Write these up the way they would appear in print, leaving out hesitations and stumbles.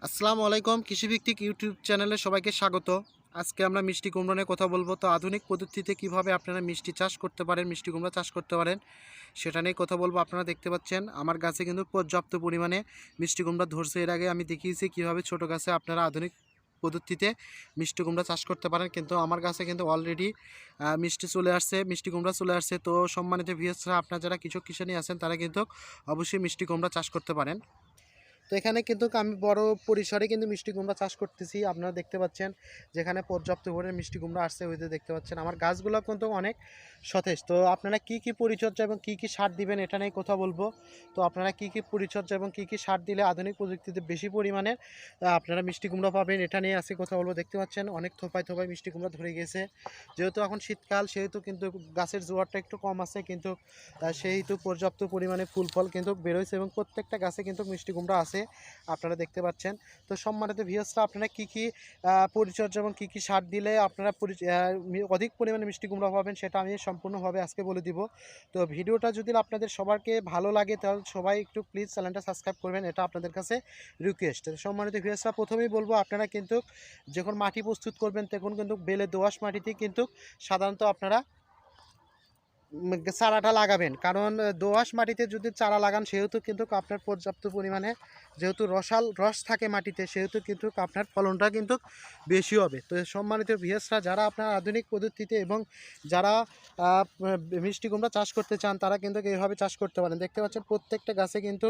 আসসালামু আলাইকুম, কৃষিভিত্তিক ইউটিউব চ্যানেলে সবাইকে স্বাগত। আজকে আমরা মিষ্টি কুমড়া নিয়ে কথা বলবো। তো আধুনিক পদ্ধতিতে কিভাবে আপনারা মিষ্টি চাষ করতে পারেন, মিষ্টি কুমড়া চাষ করতে পারেন, সেটা নিয়ে কথা বলবো। আপনারা দেখতে পাচ্ছেন আমার গাছে কিন্তু পর্যাপ্ত পরিমাণে মিষ্টি কুমড়া ধরছে। এর আগে আমি দেখিয়েছি কিভাবে ছোট গাছে আপনারা আধুনিক পদ্ধতিতে মিষ্টি কুমড়া চাষ করতে পারেন, কিন্তু আমার গাছে কিন্তু অলরেডি মিষ্টি কুমড়া চলে আসছে। তো সম্মানিত ভিউয়ার্সরা, আপনারা যারা কৃষক কিষানি আছেন তারা কিন্তু অবশ্যই মিষ্টি কুমড়া চাষ করতে পারেন। তো এখানে কিন্তু আমি বড় পরিসরে কিন্তু মিষ্টি কুমড়া চাষ করতেছি। আপনারা দেখতে পাচ্ছেন যেখানে পর্যাপ্ত পরিমাণে মিষ্টি কুমড়া আসছে, ওইতে দেখতে পাচ্ছেন আমার গাছগুলো কিন্তু অনেক সতেজ। তো আপনারা কি কি পরিচর্যা এবং কি কি সার দিবেন এটা নিয়ে কথা বলবো। তো আপনারা কি কি পরিচর্যা এবং কি কি সার দিলে আধুনিক প্রযুক্তিতে বেশি পরিমাণে আপনারা মিষ্টি কুমড়া পাবেন এটা নিয়ে আজকে কথা বলবো। দেখতে পাচ্ছেন অনেক থোপায় থোপায় মিষ্টি কুমড়া ধরে গেছে। যেহেতু এখন শীতকাল সেহেতু কিন্তু গাছের জোয়ারটা একটু কম আছে, কিন্তু সেহেতু পর্যাপ্ত পরিমাণে ফুল ফল কিন্তু বেরোয়ছে এবং প্রত্যেকটা গাছে কিন্তু মিষ্টি কুমড়া আছে, আপনারা দেখতে পাচ্ছেন। তো সম্মানিত ভিউয়ার্সরা, আপনারা কি কি পরিচর্যা এবং কি কি সার দিলে আপনারা অধিক পরিমাণে মিষ্টি কুমড়া পাবেন সেটা আমি সম্পূর্ণভাবে আজকে বলে দিব। তো ভিডিওটা যদি আপনাদের সবাইকে ভালো লাগে তাহলে সবাই একটু প্লিজ চ্যানেলটা সাবস্ক্রাইব করবেন, এটা আপনাদের কাছে রিকোয়েস্ট। সম্মানিত ভিউয়ার্সরা, প্রথমেই বলবো আপনারা কিন্তু যখন মাটি প্রস্তুত করবেন তখন কিন্তু বেলে দোআঁশ মাটিতেই কিন্তু সাধারণত আপনারা চারাটা লাগাবেন। কারণ দোআঁশ মাটিতে যদি চারা লাগান সেহেতু কিন্তু আপনার পর্যাপ্ত পরিমাণে যেহেতু রস থাকে মাটিতে, সেহেতু কিন্তু আপনার ফলনটা কিন্তু বেশি হবে। তো সম্মানিত ভিউয়ার্সরা, যারা আপনার আধুনিক পদ্ধতিতে এবং যারা মিষ্টি কুমড়া চাষ করতে চান তারা কিন্তু এইভাবে চাষ করতে পারেন। দেখতে পাচ্ছেন প্রত্যেকটা গাছে কিন্তু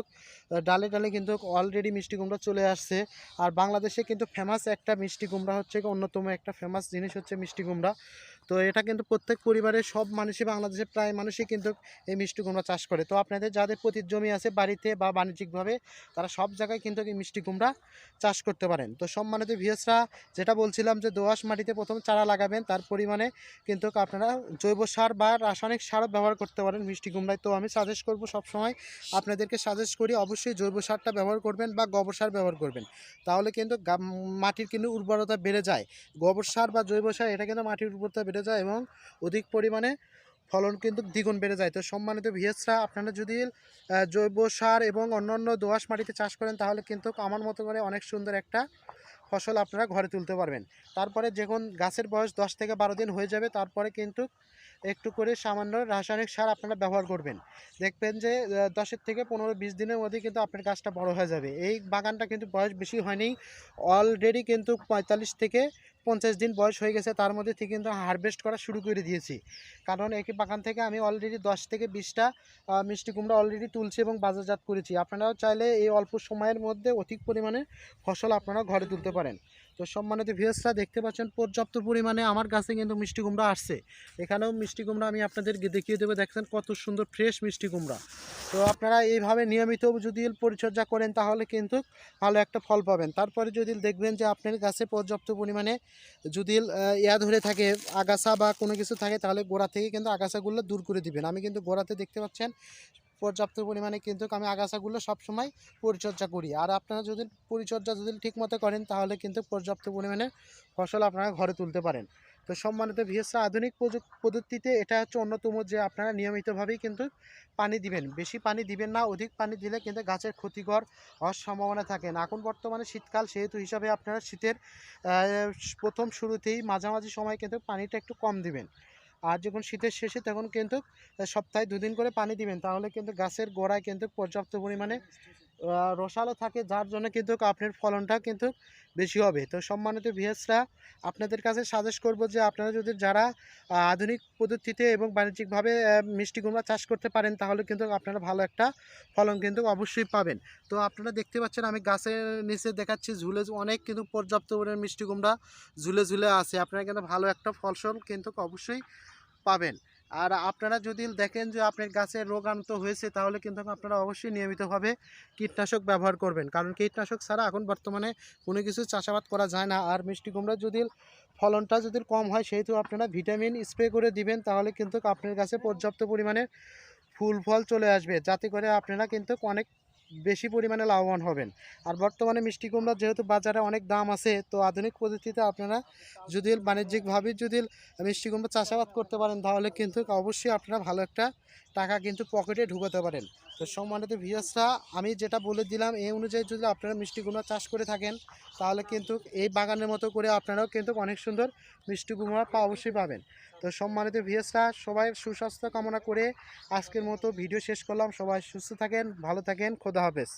ডালে ডালে কিন্তু অলরেডি মিষ্টি কুমড়া চলে আসছে। আর বাংলাদেশে কিন্তু ফেমাস একটা মিষ্টি কুমড়া হচ্ছে, অন্যতম একটা ফেমাস জিনিস হচ্ছে মিষ্টি কুমড়া। তো এটা কিন্তু প্রত্যেক পরিবারের সব মানুষই, বাংলাদেশের প্রায় মানুষই কিন্তু এই মিষ্টি কুমড়া চাষ করে। তো আপনাদের যাদের প্রতি জমি আছে বাড়িতে বা বাণিজ্যিকভাবে, তারা সব জায়গায় কিন্তু এই মিষ্টি কুমড়া চাষ করতে পারেন। তো সম্মানিত ভিউয়ার্সরা, যেটা বলছিলাম যে দোআঁশ মাটিতে প্রথম চারা লাগাবেন, তার পরিমাণে কিন্তু আপনারা জৈব সার বা রাসায়নিক সারও ব্যবহার করতে পারেন মিষ্টি কুমড়ায়। তো আমি সাজেস্ট করব, সবসময় আপনাদেরকে সাজেস্ট করি অবশ্যই জৈব সারটা ব্যবহার করবেন বা গোবর সার ব্যবহার করবেন, তাহলে কিন্তু মাটির কিন্তু উর্বরতা বেড়ে যায়। গোবর সার বা জৈব সার এটা কিন্তু মাটির উর্বরতা বেড়ে যায় এবং অধিক পরিমাণে ফলন কিন্তু দ্বিগুণ বেড়ে যায়। তো সম্মানিত ভিউয়ার্সরা, আপনারা যদি জৈব সার এবং অন্যান্য দোআঁশ মাটিতে চাষ করেন তাহলে কিন্তু আমার মতো করে অনেক সুন্দর একটা ফসল আপনারা ঘরে তুলতে পারবেন। তারপরে যখন গাছের বয়স 10 থেকে 12 দিন হয়ে যাবে, তারপরে কিন্তু একটু করে সামান্য রাসায়নিক সার আপনারা ব্যবহার করবেন। দেখবেন যে 10 থেকে 15-20 দিনের মধ্যে কিন্তু আপনার গাছটা বড় হয়ে যাবে। এই বাগানটা কিন্তু বয়স বেশি হয়নি, অলরেডি কিন্তু 45 থেকে 50 দিন বয়স হয়ে গেছে। তার মধ্যে থেকে কিন্তু হারভেস্ট করা শুরু করে দিয়েছি, কারণ একই বাগান থেকে আমি অলরেডি 10 থেকে 20টা মিষ্টি কুমড়া অলরেডি তুলছি এবং বাজারজাত করেছি। আপনারাও চাইলে এই অল্প সময়ের মধ্যে অধিক পরিমাণে ফসল আপনারা ঘরে তুলতে পারেন। তো সম্মানিত ভিউয়ার্সরা, দেখতে পাচ্ছেন পর্যাপ্ত পরিমাণে আমার গাছে কিন্তু মিষ্টি কুমড়া আসছে। এখানেও মিষ্টি কুমড়া আমি আপনাদেরকে দেখিয়ে দেবো। দেখছেন কত সুন্দর ফ্রেশ মিষ্টি কুমড়া। তো আপনারা এইভাবে নিয়মিত যদি পরিচর্যা করেন তাহলে কিন্তু ভালো একটা ফল পাবেন। তারপরে যদি দেখবেন যে আপনার গাছে পর্যাপ্ত পরিমাণে যদি ধরে থাকে, আগাছা বা কোনো কিছু থাকে, তাহলে গোড়া থেকে কিন্তু আগাছাগুলো দূর করে দিবেন। আমি কিন্তু গোড়াতে দেখতে পাচ্ছেন পর্যাপ্ত পরিমাণে কিন্তু আমি আগাছাগুলো সবসময় পরিচর্যা করি। আর আপনারা যদি পরিচর্যা যদি ঠিকমতো করেন তাহলে কিন্তু পর্যাপ্ত পরিমাণে ফসল আপনারা ঘরে তুলতে পারেন। তো সম্মানিত ভিউয়ার্সরা, আধুনিক পদ্ধতিতে এটা হচ্ছে অন্যতম, যে আপনারা নিয়মিতভাবেই কিন্তু পানি দিবেন। বেশি পানি দিবেন না, অধিক পানি দিলে কিন্তু গাছের ক্ষতিকর হওয়ার সম্ভাবনা থাকে না। এখন বর্তমানে শীতকাল, সেহেতু হিসাবে আপনারা শীতের প্রথম শুরুতেই মাঝামাঝি সময় কিন্তু পানিটা একটু কম দিবেন। আর যখন শীতের শেষে তখন কিন্তু সপ্তাহে 2 দিন করে পানি দিবেন, তাহলে কিন্তু গাছের গোড়ায় কিন্তু পর্যাপ্ত পরিমাণে রসালো থাকে, যার জন্য কিন্তু আপনার ফলনটা কিন্তু বেশি হবে। তো সম্মানিত ভিউয়ার্সরা, আপনাদের কাছে সাজেস্ট করব যে আপনারা যদি যারা আধুনিক পদ্ধতিতে এবং বাণিজ্যিকভাবে মিষ্টি কুমড়া চাষ করতে পারেন তাহলে কিন্তু আপনারা ভালো একটা ফলন কিন্তু অবশ্যই পাবেন। তো আপনারা দেখতে পাচ্ছেন আমি গাছের নিচে দেখাচ্ছি ঝুলে অনেক কিন্তু পর্যাপ্ত পরিমাণে মিষ্টি কুমড়া ঝুলে ঝুলে আছে। আপনারা কিন্তু ভালো একটা ফসল কিন্তু অবশ্যই পাবেন। আর আপনারা যদি দেখেন যে আপনার গাছে রোগাক্রান্ত হয়েছে তাহলে কিন্তু আপনারা অবশ্যই নিয়মিতভাবে কীটনাশক ব্যবহার করবেন, কারণ কীটনাশক ছাড়া এখন বর্তমানে কোনো কিছু চাষাবাদ করা যায় না। আর মিষ্টি কুমড়া যদি ফলনটা যদি কম হয় সেহেতু আপনারা ভিটামিন স্প্রে করে দিবেন, তাহলে কিন্তু আপনার গাছে পর্যাপ্ত পরিমাণে ফুল ফল চলে আসবে, যাতে করে আপনারা কিন্তু অনেক বেশি পরিমাণে লাভবান হবেন। আর বর্তমানে মিষ্টি কুমড়া যেহেতু বাজারে অনেক দাম আছে, তো আধুনিক পদ্ধতিতে আপনারা যদি বাণিজ্যিকভাবে যদি মিষ্টি কুমড়া চাষাবাদ করতে পারেন তাহলে কিন্তু অবশ্যই আপনারা ভালো একটা টাকা কিন্তু পকেটে ঢুকাতে পারেন। তো সম্মানিত ভিউয়ার্সরা, আমি যেটা বলে দিলাম এই অনুযায়ী যদি আপনারা মিষ্টি কুমড়া চাষ করে থাকেন তাহলে কিন্তু এই বাগানের মতো করে আপনারাও কিন্তু অনেক সুন্দর মিষ্টি কুমড়া অবশ্যই পাবেন। তো সম্মানিত ভিউয়ার্সরা, সবাই সুস্বাস্থ্য কামনা করে আজকের মতো ভিডিও শেষ করলাম। সবাই সুস্থ থাকেন, ভালো থাকেন, খোদা হাফেজ।